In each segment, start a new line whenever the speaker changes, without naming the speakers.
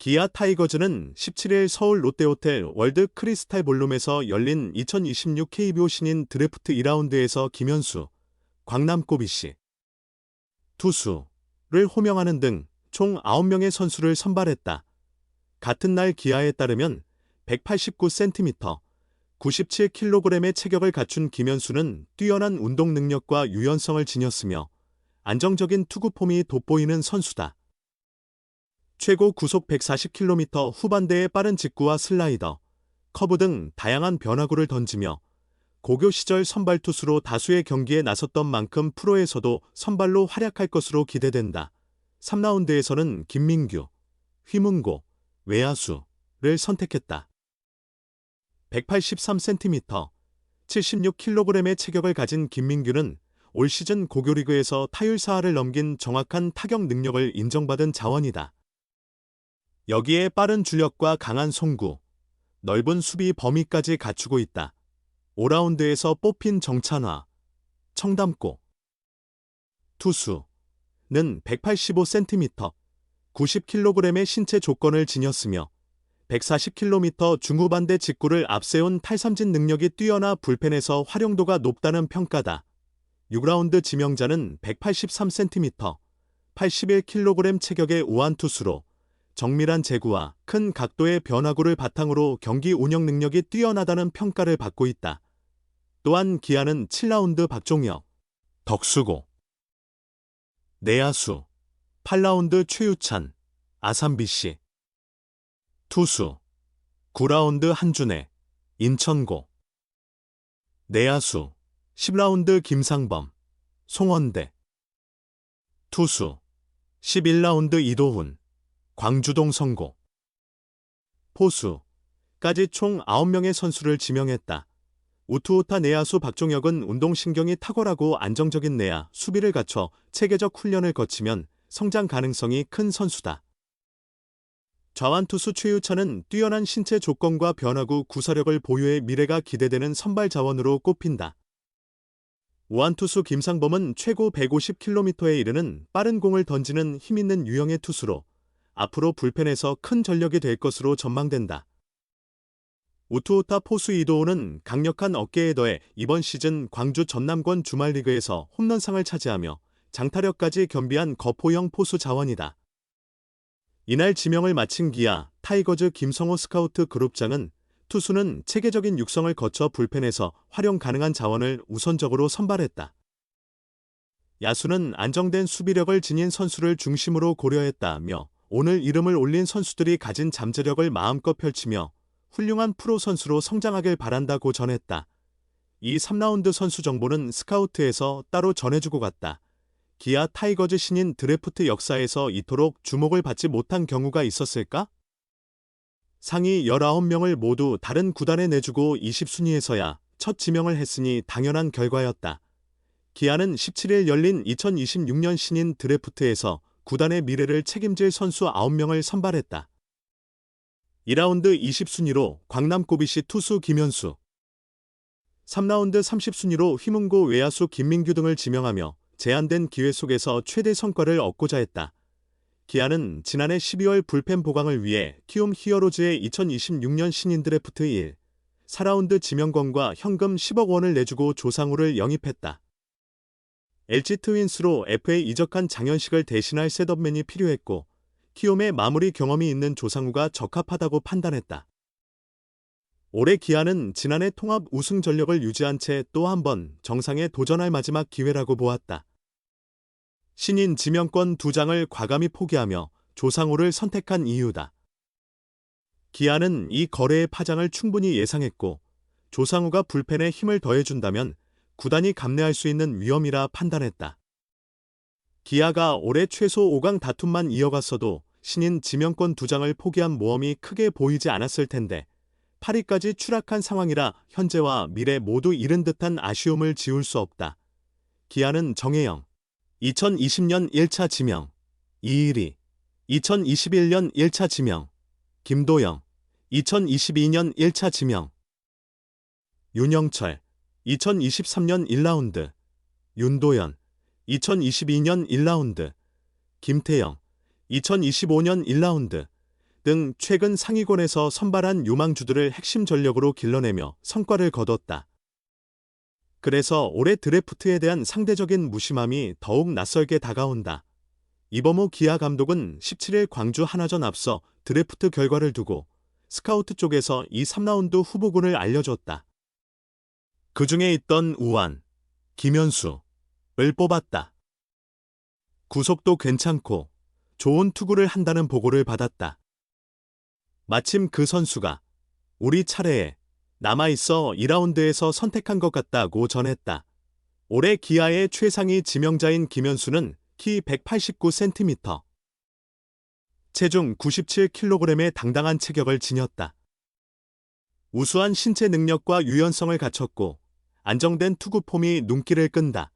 기아 타이거즈는 17일 서울 롯데호텔 월드 크리스탈 볼룸에서 열린 2026 KBO 신인 드래프트 2라운드에서 김현수, 광남꼬비씨, 투수를 호명하는 등 총 9명의 선수를 선발했다. 같은 날 기아에 따르면 189cm, 97kg의 체격을 갖춘 김현수는 뛰어난 운동 능력과 유연성을 지녔으며 안정적인 투구 폼이 돋보이는 선수다. 최고 구속 140km 후반대의 빠른 직구와 슬라이더, 커브 등 다양한 변화구를 던지며 고교 시절 선발 투수로 다수의 경기에 나섰던 만큼 프로에서도 선발로 활약할 것으로 기대된다. 3라운드에서는 김민규, 휘문고, 외야수를 선택했다. 183cm, 76kg의 체격을 가진 김민규는 올 시즌 고교리그에서 타율 4할을 넘긴 정확한 타격 능력을 인정받은 자원이다. 여기에 빠른 주력과 강한 송구, 넓은 수비 범위까지 갖추고 있다. 5라운드에서 뽑힌 정찬화, 청담고 투수는 185cm, 90kg의 신체 조건을 지녔으며 140km 중후반대 직구를 앞세운 탈삼진 능력이 뛰어나 불펜에서 활용도가 높다는 평가다. 6라운드 지명자는 183cm, 81kg 체격의 우완투수로 정밀한 제구와 큰 각도의 변화구를 바탕으로 경기 운영 능력이 뛰어나다는 평가를 받고 있다. 또한 기아는 7라운드 박종혁, 덕수고, 내야수, 8라운드 최유찬, 아산비씨, 투수, 9라운드 한준혜, 인천고, 내야수, 10라운드 김상범, 송원대, 투수, 11라운드 이도훈, 광주동 성고, 포수까지 총 9명의 선수를 지명했다. 우투우타 내야수 박종혁은 운동신경이 탁월하고 안정적인 내야, 수비를 갖춰 체계적 훈련을 거치면 성장 가능성이 큰 선수다. 좌완투수 최유찬은 뛰어난 신체 조건과 변화구 구사력을 보유해 미래가 기대되는 선발 자원으로 꼽힌다. 우완투수 김상범은 최고 150km에 이르는 빠른 공을 던지는 힘있는 유형의 투수로 앞으로 불펜에서 큰 전력이 될 것으로 전망된다. 우투우타 포수 이도호는 강력한 어깨에 더해 이번 시즌 광주 전남권 주말리그에서 홈런상을 차지하며 장타력까지 겸비한 거포형 포수 자원이다. 이날 지명을 마친 기아 타이거즈 김성호 스카우트 그룹장은 투수는 체계적인 육성을 거쳐 불펜에서 활용 가능한 자원을 우선적으로 선발했다. 야수는 안정된 수비력을 지닌 선수를 중심으로 고려했다며 오늘 이름을 올린 선수들이 가진 잠재력을 마음껏 펼치며 훌륭한 프로 선수로 성장하길 바란다고 전했다. 이 3라운드 선수 정보는 스카우트에서 따로 전해주고 갔다. 기아 타이거즈 신인 드래프트 역사에서 이토록 주목을 받지 못한 경우가 있었을까? 상위 19명을 모두 다른 구단에 내주고 20순위에서야 첫 지명을 했으니 당연한 결과였다. 기아는 17일 열린 2026년 신인 드래프트에서 구단의 미래를 책임질 선수 9명을 선발했다. 2라운드 20순위로 광남꼬비씨 투수 김현수, 3라운드 30순위로 휘문고 외야수 김민규 등을 지명하며 제한된 기회 속에서 최대 성과를 얻고자 했다. 기아는 지난해 12월 불펜 보강을 위해 키움 히어로즈의 2026년 신인 드래프트 1, 4라운드 지명권과 현금 10억 원을 내주고 조상우를 영입했다. LG 트윈스로 FA 이적한 장현식을 대신할 셋업맨이 필요했고 키움의 마무리 경험이 있는 조상우가 적합하다고 판단했다. 올해 기아는 지난해 통합 우승 전력을 유지한 채 또 한 번 정상에 도전할 마지막 기회라고 보았다. 신인 지명권 2장을 과감히 포기하며 조상우를 선택한 이유다. 기아는 이 거래의 파장을 충분히 예상했고 조상우가 불펜에 힘을 더해준다면 구단이 감내할 수 있는 위험이라 판단했다. 기아가 올해 최소 5강 다툼만 이어갔어도 신인 지명권 2장을 포기한 모험이 크게 보이지 않았을 텐데 8위까지 추락한 상황이라 현재와 미래 모두 잃은 듯한 아쉬움을 지울 수 없다. 기아는 정혜영, 2020년 1차 지명, 이일희, 2021년 1차 지명, 김도영, 2022년 1차 지명, 윤영철, 2023년 1라운드, 윤도현, 2022년 1라운드, 김태영, 2025년 1라운드 등 최근 상위권에서 선발한 유망주들을 핵심 전력으로 길러내며 성과를 거뒀다. 그래서 올해 드래프트에 대한 상대적인 무심함이 더욱 낯설게 다가온다. 이범호 기아 감독은 17일 광주 하나전 앞서 드래프트 결과를 두고 스카우트 쪽에서 이 3라운드 후보군을 알려줬다. 그 중에 있던 우완, 김현수를 뽑았다. 구속도 괜찮고 좋은 투구를 한다는 보고를 받았다. 마침 그 선수가 우리 차례에 남아있어 2라운드에서 선택한 것 같다고 전했다. 올해 기아의 최상위 지명자인 김현수는 키 189cm, 체중 97kg의 당당한 체격을 지녔다. 우수한 신체 능력과 유연성을 갖췄고 안정된 투구 폼이 눈길을 끈다.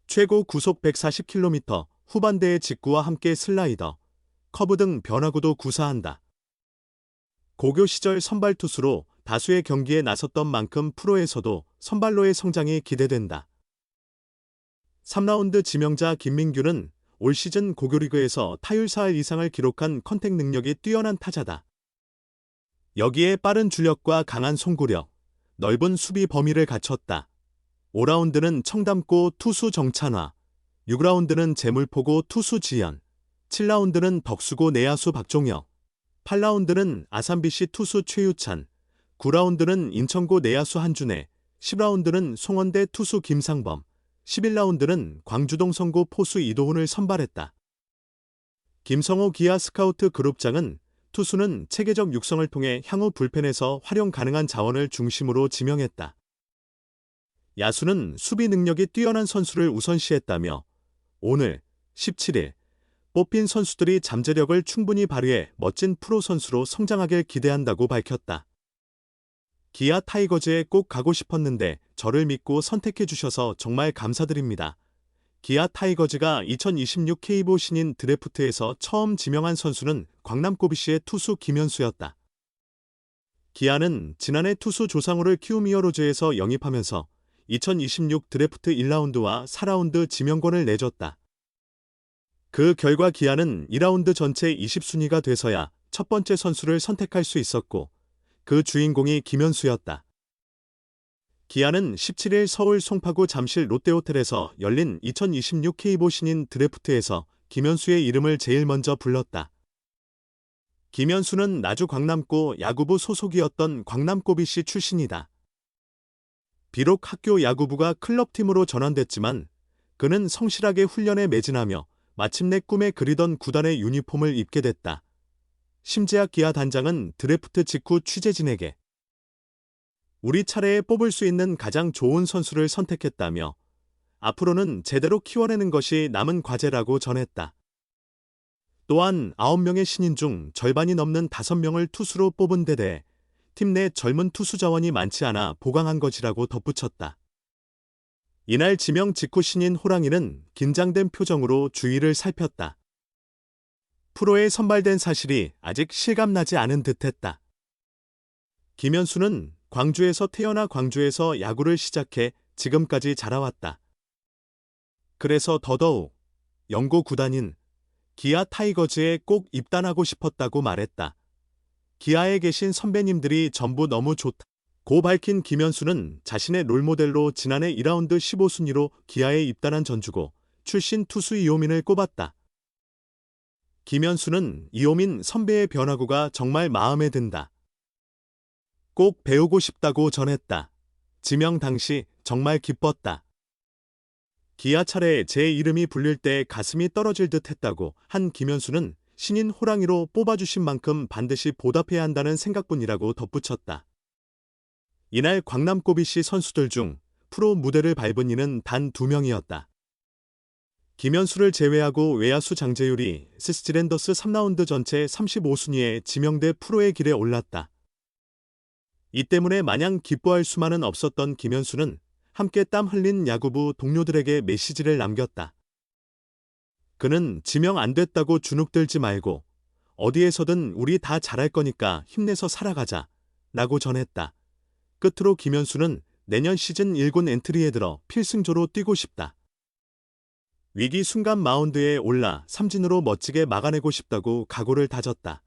최고 구속 140km, 후반대의 직구와 함께 슬라이더, 커브 등 변화구도 구사한다. 고교 시절 선발 투수로 다수의 경기에 나섰던 만큼 프로에서도 선발로의 성장이 기대된다. 3라운드 지명자 김민규는 올 시즌 고교리그에서 타율 4할 이상을 기록한 컨택 능력이 뛰어난 타자다. 여기에 빠른 주력과 강한 송구력, 넓은 수비 범위를 갖췄다. 5라운드는 청담고 투수 정찬화, 6라운드는 재물포고 투수 지연, 7라운드는 덕수고 내야수 박종혁, 8라운드는 아산BC 투수 최유찬, 9라운드는 인천고 내야수 한준혜, 10라운드는 송원대 투수 김상범, 11라운드는 광주동 성고 포수 이도훈을 선발했다. 김성호 기아 스카우트 그룹장은 투수는 체계적 육성을 통해 향후 불펜에서 활용 가능한 자원을 중심으로 지명했다. 야수는 수비 능력이 뛰어난 선수를 우선시했다며 오늘 17일 뽑힌 선수들이 잠재력을 충분히 발휘해 멋진 프로 선수로 성장하길 기대한다고 밝혔다. 기아 타이거즈에 꼭 가고 싶었는데 저를 믿고 선택해 주셔서 정말 감사드립니다. 기아 타이거즈가 2026 K보 신인 드래프트에서 처음 지명한 선수는 광남고비씨의 투수 김현수였다. 기아는 지난해 투수 조상우를 키움 히어로즈에서 영입하면서 2026 드래프트 1라운드와 4라운드 지명권을 내줬다. 그 결과 기아는 2라운드 전체 20순위가 돼서야 첫 번째 선수를 선택할 수 있었고 그 주인공이 김현수였다. 기아는 17일 서울 송파구 잠실 롯데호텔에서 열린 2026 K보 신인 드래프트에서 김현수의 이름을 제일 먼저 불렀다. 김현수는 나주 광남고 야구부 소속이었던 광남고비씨 출신이다. 비록 학교 야구부가 클럽팀으로 전환됐지만 그는 성실하게 훈련에 매진하며 마침내 꿈에 그리던 구단의 유니폼을 입게 됐다. 심재학 기아 단장은 드래프트 직후 취재진에게 우리 차례에 뽑을 수 있는 가장 좋은 선수를 선택했다며 앞으로는 제대로 키워내는 것이 남은 과제라고 전했다. 또한 9명의 신인 중 절반이 넘는 5명을 투수로 뽑은 데 대해 팀 내 젊은 투수 자원이 많지 않아 보강한 것이라고 덧붙였다. 이날 지명 직후 신인 호랑이는 긴장된 표정으로 주위를 살폈다. 프로에 선발된 사실이 아직 실감나지 않은 듯했다. 김현수는 광주에서 태어나 광주에서 야구를 시작해 지금까지 자라왔다. 그래서 더더욱 연고 구단인 기아 타이거즈에 꼭 입단하고 싶었다고 말했다. 기아에 계신 선배님들이 전부 너무 좋다고 밝힌 김현수는 자신의 롤모델로 지난해 2라운드 15순위로 기아에 입단한 전주고 출신 투수 이호민을 꼽았다. 김현수는 이호민 선배의 변화구가 정말 마음에 든다. 꼭 배우고 싶다고 전했다. 지명 당시 정말 기뻤다. 기아 차례에 제 이름이 불릴 때 가슴이 떨어질 듯 했다고 한 김현수는 신인 호랑이로 뽑아주신 만큼 반드시 보답해야 한다는 생각뿐이라고 덧붙였다. 이날 광남고비씨 선수들 중 프로 무대를 밟은 이는 단 2명이었다. 김현수를 제외하고 외야수 장재율이 시스티랜더스 3라운드 전체 35순위에 지명돼 프로의 길에 올랐다. 이 때문에 마냥 기뻐할 수만은 없었던 김현수는 함께 땀 흘린 야구부 동료들에게 메시지를 남겼다. 그는 지명 안 됐다고 주눅들지 말고 어디에서든 우리 다 잘할 거니까 힘내서 살아가자 라고 전했다. 끝으로 김현수는 내년 시즌 1군 엔트리에 들어 필승조로 뛰고 싶다. 위기 순간 마운드에 올라 삼진으로 멋지게 막아내고 싶다고 각오를 다졌다.